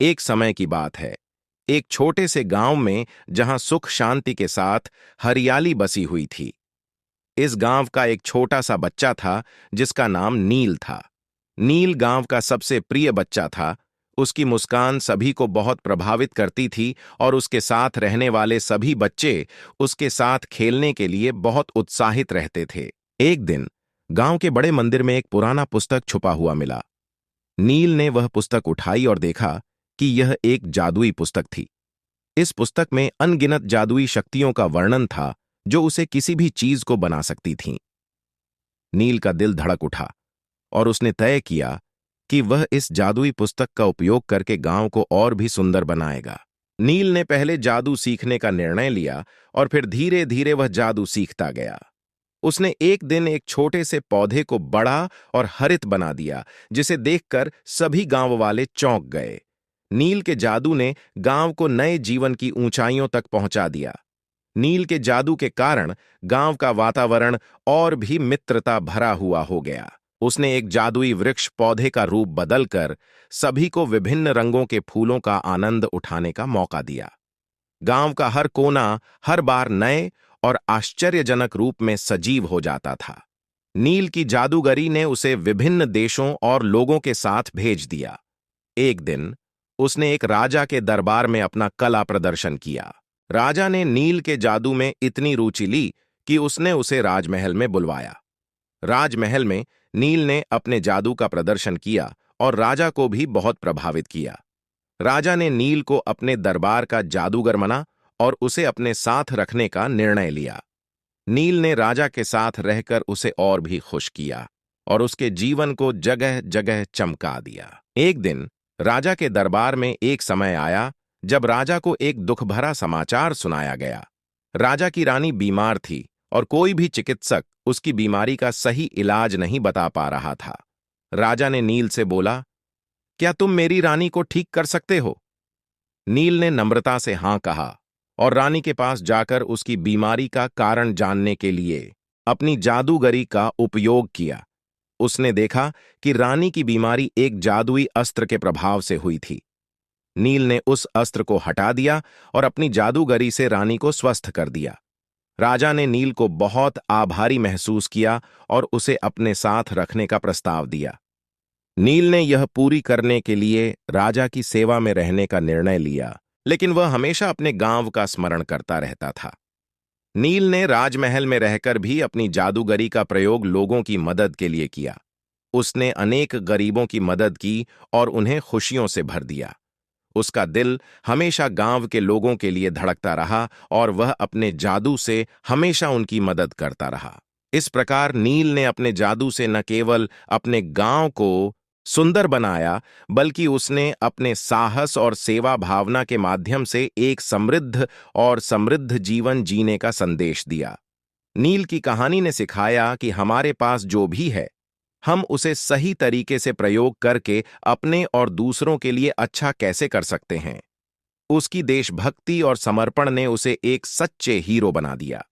एक समय की बात है। एक छोटे से गांव में जहां सुख शांति के साथ हरियाली बसी हुई थी। इस गांव का एक छोटा सा बच्चा था जिसका नाम नील था। नील गांव का सबसे प्रिय बच्चा था। उसकी मुस्कान सभी को बहुत प्रभावित करती थी और उसके साथ रहने वाले सभी बच्चे उसके साथ खेलने के लिए बहुत उत्साहित रहते थे। एक दिन गांव के बड़े मंदिर में एक पुराना पुस्तक छुपा हुआ मिला। नील ने वह पुस्तक उठाई और देखा कि यह एक जादुई पुस्तक थी। इस पुस्तक में अनगिनत जादुई शक्तियों का वर्णन था जो उसे किसी भी चीज को बना सकती थीं। नील का दिल धड़क उठा और उसने तय किया कि वह इस जादुई पुस्तक का उपयोग करके गांव को और भी सुंदर बनाएगा। नील ने पहले जादू सीखने का निर्णय लिया और फिर धीरे धीरे वह जादू सीखता गया। उसने एक दिन एक छोटे से पौधे को बड़ा और हरित बना दिया, जिसे देखकर सभी गांव वाले चौंक गए। नील के जादू ने गांव को नए जीवन की ऊंचाइयों तक पहुंचा दिया। नील के जादू के कारण गांव का वातावरण और भी मित्रता भरा हुआ हो गया। उसने एक जादुई वृक्ष पौधे का रूप बदलकर सभी को विभिन्न रंगों के फूलों का आनंद उठाने का मौका दिया। गांव का हर कोना हर बार नए और आश्चर्यजनक रूप में सजीव हो जाता था। नील की जादूगरी ने उसे विभिन्न देशों और लोगों के साथ भेज दिया। एक दिन उसने एक राजा के दरबार में अपना कला प्रदर्शन किया। राजा ने नील के जादू में इतनी रुचि ली कि उसने उसे राजमहल में बुलवाया। राजमहल में नील ने अपने जादू का प्रदर्शन किया और राजा को भी बहुत प्रभावित किया। राजा ने नील को अपने दरबार का जादूगर माना और उसे अपने साथ रखने का निर्णय लिया। नील ने राजा के साथ रहकर उसे और भी खुश किया और उसके जीवन को जगह जगह चमका दिया। एक दिन राजा के दरबार में एक समय आया जब राजा को एक दुख भरा समाचार सुनाया गया। राजा की रानी बीमार थी और कोई भी चिकित्सक उसकी बीमारी का सही इलाज नहीं बता पा रहा था। राजा ने नील से बोला, क्या तुम मेरी रानी को ठीक कर सकते हो? नील ने नम्रता से हां कहा और रानी के पास जाकर उसकी बीमारी का कारण जानने के लिए अपनी जादूगरी का उपयोग किया। उसने देखा कि रानी की बीमारी एक जादुई अस्त्र के प्रभाव से हुई थी। नील ने उस अस्त्र को हटा दिया और अपनी जादूगरी से रानी को स्वस्थ कर दिया। राजा ने नील को बहुत आभारी महसूस किया और उसे अपने साथ रखने का प्रस्ताव दिया। नील ने यह पूरी करने के लिए राजा की सेवा में रहने का निर्णय लिया, लेकिन वह हमेशा अपने गांव का स्मरण करता रहता था। नील ने राजमहल में रहकर भी अपनी जादूगरी का प्रयोग लोगों की मदद के लिए किया। उसने अनेक गरीबों की मदद की और उन्हें खुशियों से भर दिया। उसका दिल हमेशा गांव के लोगों के लिए धड़कता रहा और वह अपने जादू से हमेशा उनकी मदद करता रहा। इस प्रकार नील ने अपने जादू से न केवल अपने गांव को सुंदर बनाया, बल्कि उसने अपने साहस और सेवा भावना के माध्यम से एक समृद्ध और समृद्ध जीवन जीने का संदेश दिया। नील की कहानी ने सिखाया कि हमारे पास जो भी है, हम उसे सही तरीके से प्रयोग करके अपने और दूसरों के लिए अच्छा कैसे कर सकते हैं। उसकी देशभक्ति और समर्पण ने उसे एक सच्चे हीरो बना दिया।